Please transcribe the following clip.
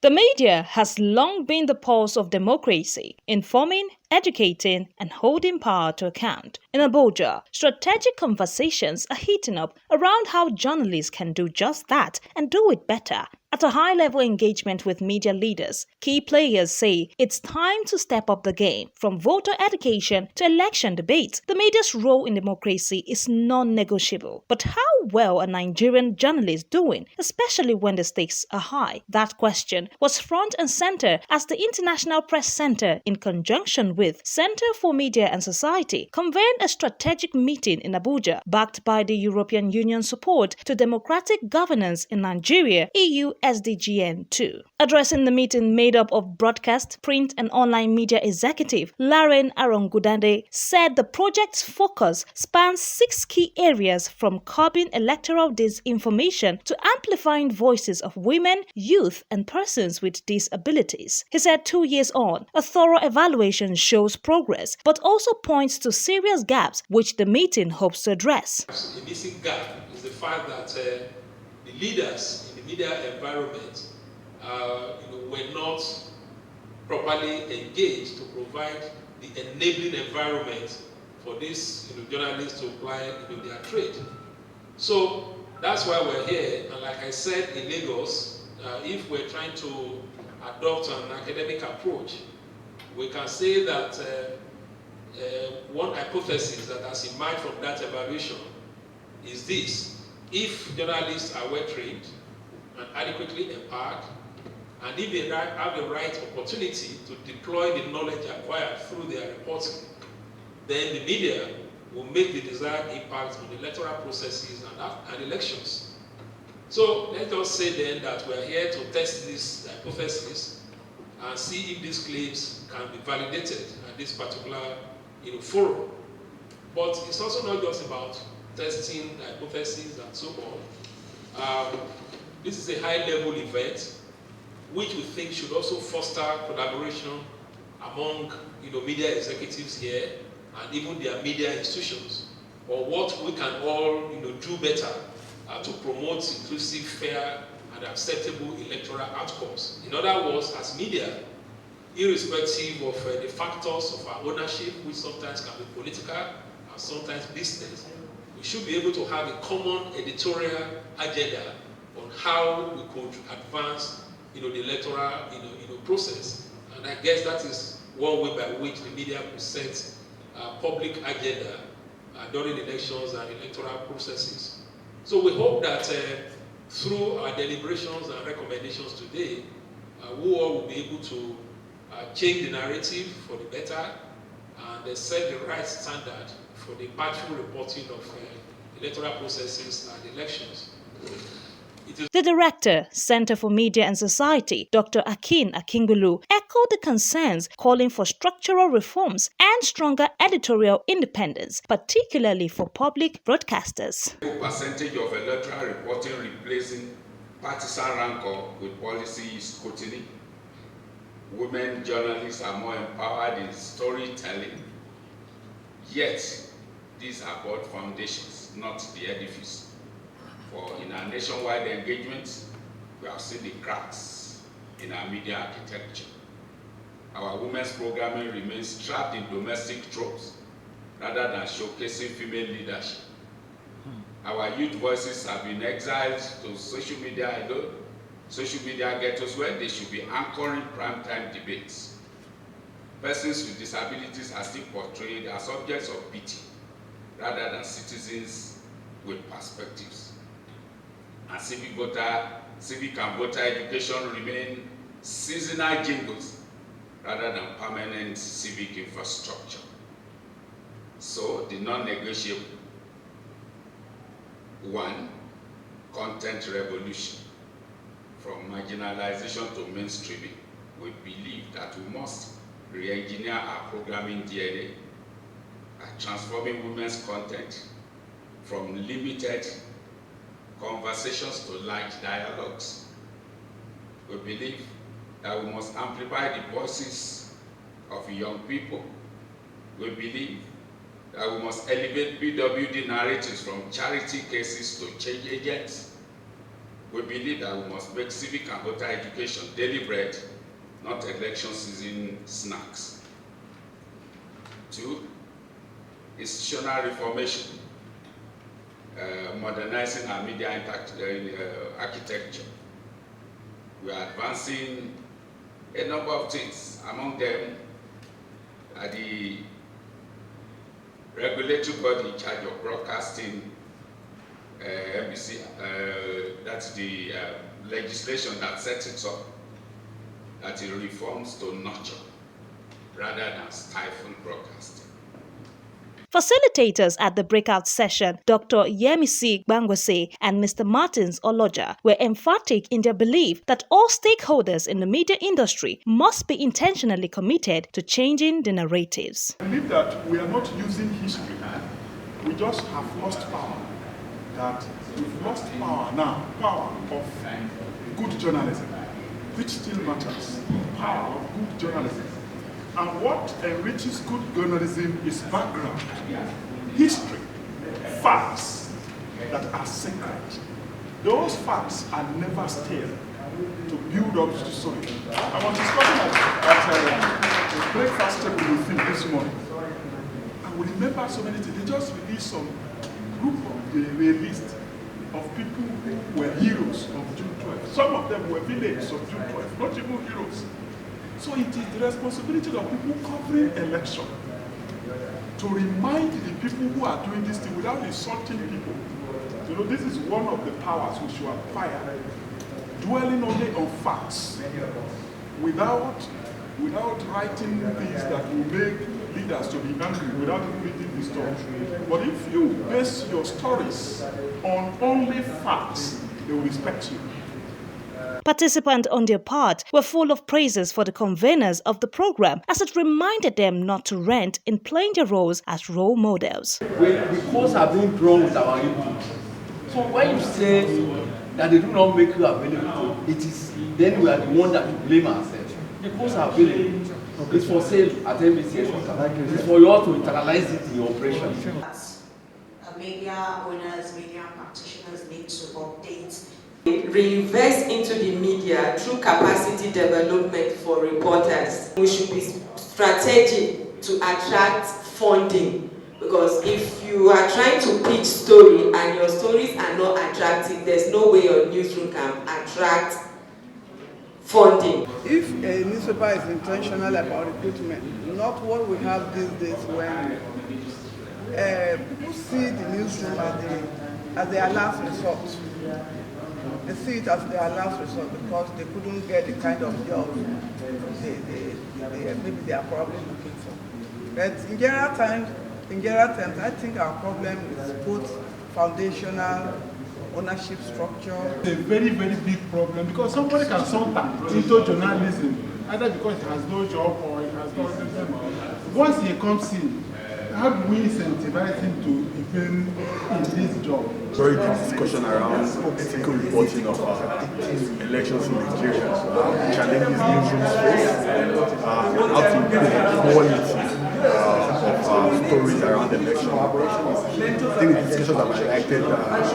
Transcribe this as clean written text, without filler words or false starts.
The media has long been the pulse of democracy, informing, educating, and holding power to account. In Abuja, strategic conversations are heating up around how journalists can do just that and do it better. At a high-level engagement with media leaders, key players say it's time to step up the game. From voter education to election debates, the media's role in democracy is non-negotiable. But how well are Nigerian journalists doing, especially when the stakes are high? That question was front and center as the International Press Center, in conjunction with Center for Media and Society, convened a strategic meeting in Abuja, backed by the European Union's support to democratic governance in Nigeria, EU SDGN 2. Addressing the meeting made up of broadcast, print, and online media executive, Lauren Arongudande said the project's focus spans 6 key areas, from curbing electoral disinformation to amplifying voices of women, youth, and persons with disabilities. He said 2 years on, a thorough evaluation shows progress, but also points to serious gaps which the meeting hopes to address. A missing gap is the fact that the leaders in the media environment were not properly engaged to provide the enabling environment for these journalists to apply their trade. So that's why we're here. And like I said, in Lagos, if we're trying to adopt an academic approach, we can say that one hypothesis that has emerged from that evaluation is this: if journalists are well trained and adequately empowered, and if they have the right opportunity to deploy the knowledge acquired through their reporting, then the media will make the desired impact on the electoral processes and elections. So let us say then that we are here to test this hypothesis and see if these claims can be validated at this particular forum. But it's also not just about testing the hypothesis and so on. This is a high-level event which we think should also foster collaboration among media executives here and even their media institutions, or what we can all do better to promote inclusive, fair, and acceptable electoral outcomes. In other words, as media, irrespective of the factors of our ownership, which sometimes can be political and sometimes business, we should be able to have a common editorial agenda on how we could advance the electoral process. And I guess that is one way by which the media could set public agenda during elections and electoral processes. So we hope that through our deliberations and recommendations today, we all will be able to change the narrative for the better and set the right standard for the impartial reporting of electoral processes and elections. The director, Center for Media and Society, Dr. Akin Akingulu, echoed the concerns, calling for structural reforms and stronger editorial independence, particularly for public broadcasters. Percentage of electoral reporting replacing partisan rancor with policy scrutiny. Women journalists are more empowered in storytelling. Yet, these are both foundations, not the edifice. For in our nationwide engagement, we have seen the cracks in our media architecture. Our women's programming remains trapped in domestic tropes rather than showcasing female leadership. Our youth voices have been exiled to social media alone, social media ghettos, where they should be anchoring primetime debates. Persons with disabilities are still portrayed as objects of pity rather than citizens with perspectives. And civic and voter education remain seasonal jingles rather than permanent civic infrastructure. So the non-negotiable: 1, content revolution. From marginalization to mainstreaming, we believe that we must re-engineer our programming DNA by transforming women's content from limited conversations to large dialogues. We believe that we must amplify the voices of young people. We believe that we must elevate PWD narratives from charity cases to change agents. We believe that we must make civic and voter education daily bread, not election season snacks. 2, institutional reformation, modernizing our media architecture. We are advancing a number of things. Among them are the regulatory body in charge of broadcasting, NBC, that's the legislation that sets it up, that it reforms to nurture rather than stifle broadcasting. Facilitators at the breakout session, Dr. Yemisi Bangwase and Mr. Martins Oloja, were emphatic in their belief that all stakeholders in the media industry must be intentionally committed to changing the narratives. I believe that we are not using history, we just have lost power. That we've lost power now, power of good journalism, which still matters, power of good journalism. And what enriches good journalism is background, history, facts that are sacred. Those facts are never stale to build up the story. I was discussing at the breakfast table with him this morning. And we remember so many things. They just released some group of the list of people who were heroes of June 12th. Some of them were villains of June 12th, not even heroes. So it is the responsibility of people covering election to remind the people who are doing this thing without insulting people. You know, this is one of the powers we should acquire. Dwelling only on facts, without writing things that will make leaders to be angry without even reading the story. But if you base your stories on only facts, they will respect you. Participants on their part were full of praises for the conveners of the program, as it reminded them not to relent in playing their roles as role models. The courts are being drawn with our input. So when you say that they do not make you available, it is then we are the one that we blame ourselves. The courts are available. It's for sale at MBCS. It's for you all to internalize it in your operation. Media owners, media practitioners need to update. Reinvest into the media through capacity development for reporters. We should be strategic to attract funding, because if you are trying to pitch story and your stories are not attractive, there's no way your newsroom can attract funding. If a newspaper is intentional about recruitment, not what we have these days when people see the newsroom as their last resort. They see it as their last resort because they couldn't get the kind of job maybe they are probably looking for. But in general terms, I think our problem is both foundational ownership structure. It's a very, very big problem because somebody can saunter into journalism either because he has no job or he has no job. Once he comes in, how do we incentivize him to even in this job? Very deep discussion around ethical reporting of elections in Nigeria. So how to challenge these newsrooms face and how to improve the quality of stories around the election. I think the discussions have highlighted